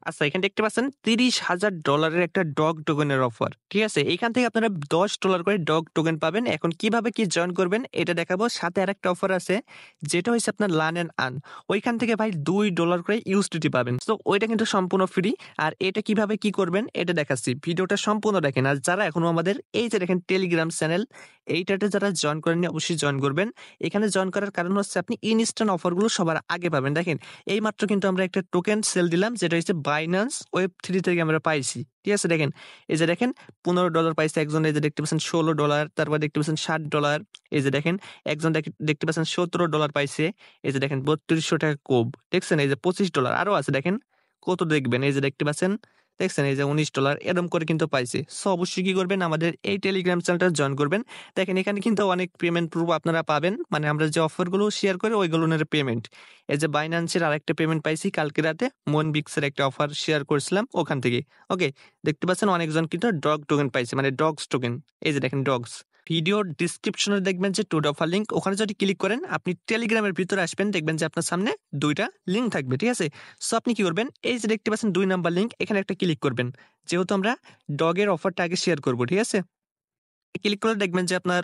আচ্ছা, এখানে দেখতে পাচ্ছেন $30,000 একটা ডগ টোকেনের অফার। ঠিক আছে? এখান থেকে আপনারা $10 করে ডগ টোকেন পাবেন। এখন কিভাবে কি জয়েন করবেন এটা দেখাবো। সাথে আরেকটা অফার আছে যেটা হইছে আপনার লার্ন অ্যান্ড আর্ন। ওইখান থেকে ভাই $2 করে ইউএসডিটি পাবেন। সো ওইটা কিন্তু সম্পূর্ণ ফ্রি। আর এটা কিভাবে কি করবেন এটা দেখাচ্ছি। ভিডিওটা সম্পূর্ণ দেখেন। আর যারা এখনো আমাদের এই যে দেখেন টেলিগ্রাম চ্যানেল এইটাতে যারা জয়েন করেননি অবশ্যই জয়েন করবেন। এখানে জয়েন করার কারণ হচ্ছে আপনি ইনস্ট্যান্ট অফারগুলো সবার আগে পাবেন। দেখেন এইমাত্র কিন্তু আমরা একটা টোকেন সেল দিলাম যেটা হচ্ছে Binance Web3 থেকে আমরা পাইছি। ঠিক আছে? দেখেন, এই যে দেখেন $15 পাইছে একজন, এই যে দেখতে পাচ্ছেন $16, তারপর দেখতে পাচ্ছেন $60, এই যে দেখেন একজন দেখতে পাচ্ছেন $17 পাইছে, এই যে দেখেন ৳৩২০০ কোব, দেখছেন? এই যে $25 আরো আছে দেখেন কত দেখবেন, এই যে দেখতে পাচ্ছেন, দেখছেন? এই যে $19 এরকম করে কিন্তু পাইছে। সো অবশ্যই কি করবেন আমাদের এই টেলিগ্রাম চ্যানেলটা জয়েন করবেন। দেখেন এখানে কিন্তু অনেক পেমেন্ট প্রুফ আপনারা পাবেন। মানে আমরা যে অফারগুলো শেয়ার করি ওইগুলোর পেমেন্ট। এই যে বাইন্যান্সের আরেকটা পেমেন্ট পাইছি কালকে রাতে মনবিক্সের একটা অফার শেয়ার করেছিলাম ওখান থেকে। ওকে, দেখতে পাচ্ছেন অনেকজন কিন্তু ডগ টোকেন পাইছে, মানে ডগস টোকেন। এই যে দেখেন ডগস। ভিডিওর ডিসক্রিপশনে দেখবেন যে টু অফার লিঙ্ক, ওখানে যদি ক্লিক করেন আপনি টেলিগ্রামের ভিতরে আসবেন, দেখবেন যে আপনার সামনে 2টা লিঙ্ক থাকবে। ঠিক আছে? সো আপনি কি করবেন, এই যে দেখতে পাচ্ছেন 2 নাম্বার লিঙ্ক, এখানে একটা ক্লিক করবেন। যেহেতু আমরা ডগের অফারটা আগে শেয়ার করব। ঠিক আছে? ক্লিক করলে দেখবেন যে আপনার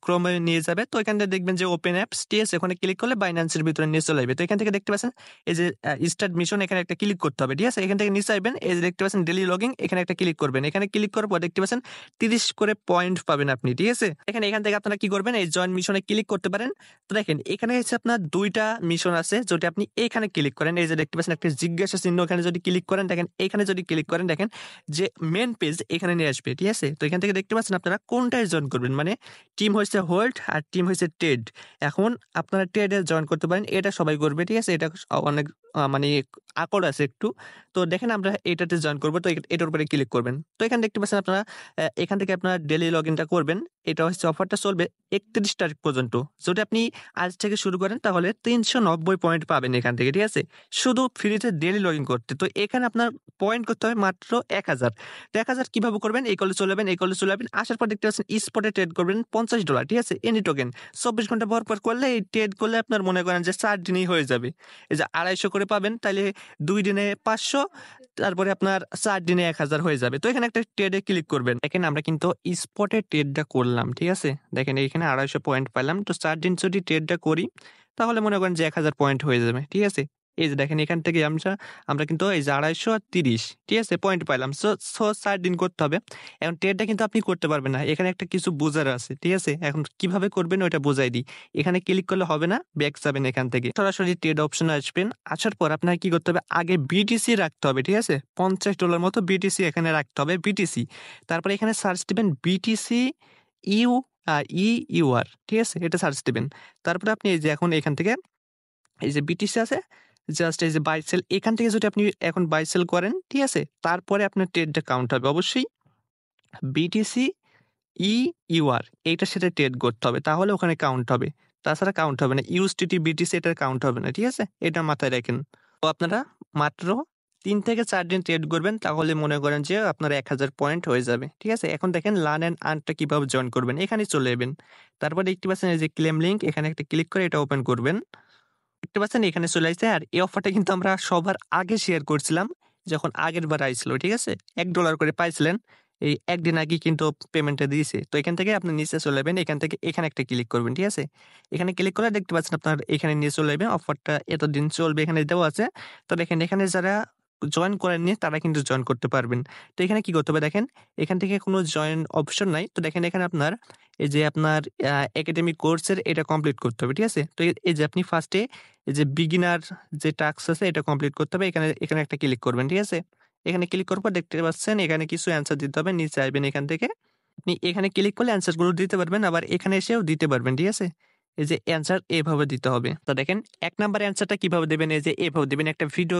ক্রোমে নিয়ে যাবে। তো এখান থেকে দেখবেন যে ওপেন অ্যাপস, ঠিক আছে? ওখানে ক্লিক করলে বাইন্যান্সের ভিতরে নিয়ে চলে আসবে। তো এখান থেকে দেখতে পাচ্ছেন এই যে স্টার্ট মিশন, এখানে একটা ক্লিক করতে হবে। ঠিক আছে? এখান থেকে নিচে আসবেন, এই যে দেখতে পাচ্ছেন ডেইলি লগইন, এখানে একটা ক্লিক করবেন। এখানে ক্লিক করার পর দেখতে পাচ্ছেন 30 করে পয়েন্ট পাবেন আপনি। ঠিক আছে? এখান থেকে আপনারা কি করবেন, এই জয়েন মিশনে ক্লিক করতে পারেন। তো দেখেন এখানে হচ্ছে আপনার 2টা মিশন আছে, যদি আপনি এখানে ক্লিক করেন, এই যে দেখতে পাচ্ছেন একটা জিজ্ঞাসা চিহ্ন, এখানে যদি ক্লিক করেন, দেখেন এখানে যদি ক্লিক করেন, দেখেন যে মেইন পেজ এখানে নিয়ে আসবে। ঠিক আছে? তো এখান থেকে দেখতে পাচ্ছেন আপনারা কোনটায় জয়েন করবেন, মানে টিম হয়েছে হোল্ড আর টিম হয়েছে ট্রেড। এখন আপনারা ট্রেডে জয়েন করতে পারেন, এটা সবাই করবে। ঠিক আছে? এটা অনেক মানে আকড় আছে একটু। তো দেখেন আমরা এটাতে জয়েন করবো, তো এটার উপরে ক্লিক করবেন। তো এখানে দেখতে পাচ্ছেন আপনারা এখান থেকে আপনারা ডেইলি লগ ইনটা করবেন। এটা হচ্ছে অফারটা চলবে 31 তারিখ পর্যন্ত। যদি আপনি আজ থেকে শুরু করেন তাহলে 390 পয়েন্ট পাবেন এখান থেকে। ঠিক আছে? শুধু ফ্রিতে ডেইলি লগ ইন করতে। তো এখানে আপনার পয়েন্ট করতে হবে মাত্র 1000। তো 1000 কিভাবে করবেন, এই কলে চলে যাবেন, এই কলে চলে যাবেন, আসার পর দেখতে পাচ্ছেন স্পটে ট্রেড করবেন $50। ঠিক আছে? এনি টোকেন 24 ঘন্টা পর করলে, এই ট্রেড করলে আপনার মনে করেন যে 4 দিনেই হয়ে যাবে। এই যে 250 করে পাবেন, তাইলে 2 দিনে 500, তারপরে আপনার 4 দিনে 1000 হয়ে যাবে। তো এখানে একটা ট্রেডে ক্লিক করবেন। দেখেন আমরা কিন্তু স্পটে ট্রেডটা করলাম। ঠিক আছে? দেখেন এখানে 250 পয়েন্ট পেলাম। তো 4 দিন যদি ট্রেডটা করি তাহলে মনে করেন যে 1000 পয়েন্ট হয়ে যাবে। ঠিক আছে? এই যে দেখেন এখান থেকে আমরা কিন্তু এই যে 250 আর 30, ঠিক আছে, পয়েন্ট পাইলাম। সো 4 দিন করতে হবে। এখন ট্রেডটা কিন্তু আপনি করতে পারবেন না, এখানে একটা কিছু বোঝার আছে। ঠিক আছে? এখন কিভাবে করবেন ওইটা বোঝাই দিই। এখানে ক্লিক করলে হবে না, ব্যাক যাবেন, এখান থেকে সরাসরি ট্রেড অপশনে আসবেন। আসার পর আপনার কি করতে হবে, আগে বিটিসি রাখতে হবে। ঠিক আছে? $50 মতো বিটিসি এখানে রাখতে হবে, বিটিসি। তারপরে এখানে সার্চ দিবেন বিটিসি ইউ ইউআর। ঠিক আছে? এটা সার্চ দিবেন। তারপরে আপনি এই যে এখন এখান থেকে এই যে বিটিসি আছে, জাস্ট এই যে বাই সেল, এখান থেকে যদি আপনি এখন বাই সেল করেন, ঠিক আছে? তারপরে আপনার ট্রেডটা কাউন্ট হবে। অবশ্যই বিটিসি ইউআর এইটার সাথে ট্রেড করতে হবে, তাহলে ওখানে কাউন্ট হবে। তাছাড়া কাউন্ট হবে না। ইউএসডিটি বিটিসি এটার কাউন্ট হবে না। ঠিক আছে? এটা মাথায় রাখেন। তো আপনারা মাত্র 3 থেকে 4 দিন ট্রেড করবেন, তাহলে মনে করেন যে আপনার 1000 পয়েন্ট হয়ে যাবে। ঠিক আছে? এখন দেখেন লার্ন অ্যান্ড আর্নটা কিভাবে জয়েন করবেন, এখানে চলে যাবেন। তারপর দেখতে পাচ্ছেন এই যে ক্লেম লিংক, এখানে একটা ক্লিক করে এটা ওপেন করবেন। দেখতে পাচ্ছেন এখানে চলে আসছে। আর এই অফারটা কিন্তু আমরা সবার আগে শেয়ার করছিলাম যখন আগের বার আইছিল। ঠিক আছে? $1 করে পাইছিলেন। এই একদিন আগে কিন্তু পেমেন্টটা দিয়েছে। তো এখান থেকে আপনি নিচে চলে যাবেন, এখান থেকে এখানে একটা ক্লিক করবেন। ঠিক আছে? এখানে ক্লিক করলে দেখতে পাচ্ছেন আপনার এখানে নিয়ে চলে যাবেন, অফারটা এতদিন চলবে এখানে দেওয়া আছে। তো দেখেন এখানে যারা জয়েন করেননি তারা কিন্তু জয়েন করতে পারবেন। তো এখানে কি করতে হবে, দেখেন এখান থেকে কোনো জয়েন অপশন নাই। তো দেখেন এখানে আপনার এই যে আপনার একাডেমিক কোর্সের এটা কমপ্লিট করতে হবে। ঠিক আছে? তো এই যে আপনি ফার্স্টে এই যে বিগিনার যে টাস্ক আছে এটা কমপ্লিট করতে হবে। এখানে একটা ক্লিক করবেন। ঠিক আছে? এখানে ক্লিক করার পর দেখতে পাচ্ছেন এখানে কিছু অ্যান্সার দিতে হবে। নিচে আসবেন, এখান থেকে আপনি এখানে ক্লিক করলে অ্যান্সার গুলো দিতে পারবেন, আবার এখানে এসেও দিতে পারবেন। ঠিক আছে? এই যে অ্যান্সার এভাবে দিতে হবে। তো দেখেন 1 নাম্বার অ্যান্সারটা কিভাবে দিবেন, এই যে এভাবে দিবেন। একটা ভিডিও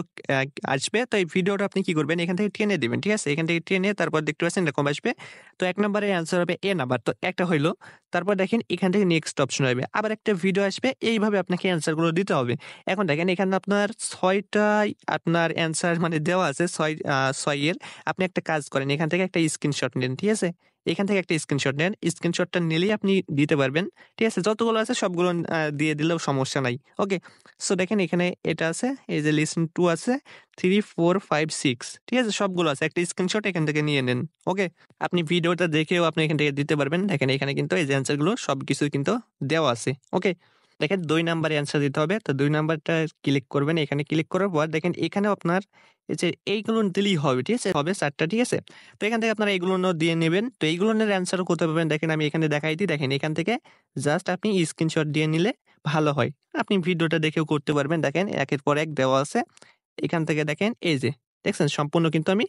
আসবে, তো এই ভিডিওটা আপনি কি করবেন, এখান থেকে টেনে দিবেন। ঠিক আছে? এখান থেকে টেনে তারপর দেখতে পাচ্ছেন এরকম আসবে। তো 1 নাম্বারের অ্যান্সার হবে এ নাম্বার, তো একটা হইলো। তারপর দেখেন এখান থেকে নেক্সট অপশন আসবে, আবার একটা ভিডিও আসবে। এইভাবে আপনাকে অ্যান্সার গুলো দিতে হবে। এখন দেখেন এখানে আপনার 6টাই আপনার অ্যান্সার মানে দেওয়া আছে, 6 এর। আপনি একটা কাজ করেন, এখান থেকে একটা স্ক্রিনশট নেন। ঠিক আছে? এখান থেকে একটা স্ক্রিনশট নেন। স্ক্রিনশটটা নিলেই আপনি দিতে পারবেন। ঠিক আছে? যতগুলো আছে সবগুলো দিয়ে দিলেও সমস্যা নাই। ওকে? সো দেখেন এখানে এটা আছে, এই যে লিসেন টু আছে, 3, 4, 5, 6 ঠিক আছে? সবগুলো আছে। একটা স্ক্রিনশট এখান থেকে নিয়ে নেন। ওকে? আপনি ভিডিওটা দেখেও আপনি এখান থেকে দিতে পারবেন। দেখেন এখানে কিন্তু এই যে অ্যান্সার গুলো সবকিছু কিন্তু দেওয়া আছে। ওকে? দেখেন ২ নাম্বারে অ্যান্সার দিতে হবে। তো ২ নাম্বারটা ক্লিক করবেন। এখানে ক্লিক করার পর দেখেন এখানেও আপনার এই যে এইগুলো দিলেই হবে। ঠিক আছে? হবে ৪ টা। ঠিক আছে? তো এখান থেকে আপনারা এগুলোও দিয়ে নেবেন। তো এইগুলোনের অ্যান্সারও কোথায় পাবেন দেখেন আমি এখানে দেখাই দিই। দেখেন এখান থেকে জাস্ট আপনি স্ক্রিনশট দিয়ে নিলে ভালো হয়। আপনি ভিডিওটা দেখেও করতে পারবেন। দেখেন একের পর এক দেওয়া আছে। এখান থেকে দেখেন এই যে দেখছেন সম্পূর্ণ কিন্তু আমি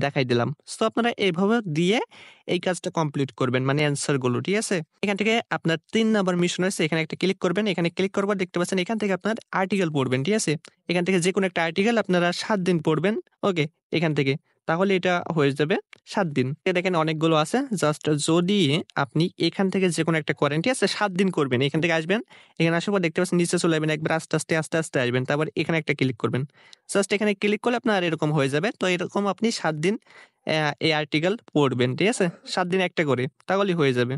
দেখাই দিলাম। সো আপনারা এভাবে দিয়ে এই কাজটা কমপ্লিট করবেন মানে অ্যান্সার গুলো। ঠিক আছে? এখান থেকে আপনার ৩ নাম্বার মিশন আছে এখানে একটা ক্লিক করবেন। এখানে ক্লিক করার পর দেখতে পাচ্ছেন এখান থেকে আপনার আর্টিকেল পড়বেন। ঠিক আছে? এখান থেকে যেকোনো একটা আর্টিকেল আপনারা ৭ দিন পড়বেন। ওকে? এখান থেকে। তাহলে এটা হয়ে যাবে ৭ দিন। দেখেন অনেকগুলো আছে। জাস্ট যদি আপনি এখান থেকে যেকোনো একটা করেন, ঠিক আছে? ৭ দিন করবেন। এখান থেকে আসবেন। এখানে আসার পর দেখতে পাচ্ছেন নিচে চলে যাবেন। একবার আস্তে, আস্তে আসবেন। তারপর এখানে একটা ক্লিক করবেন। জাস্ট এখানে ক্লিক করলে আপনার এরকম হয়ে যাবে। তো এরকম আপনি ৭ দিন এই আর্টিকেল পড়বেন। ঠিক আছে? ৭ দিন একটা করে। তাহলেই হয়ে যাবে।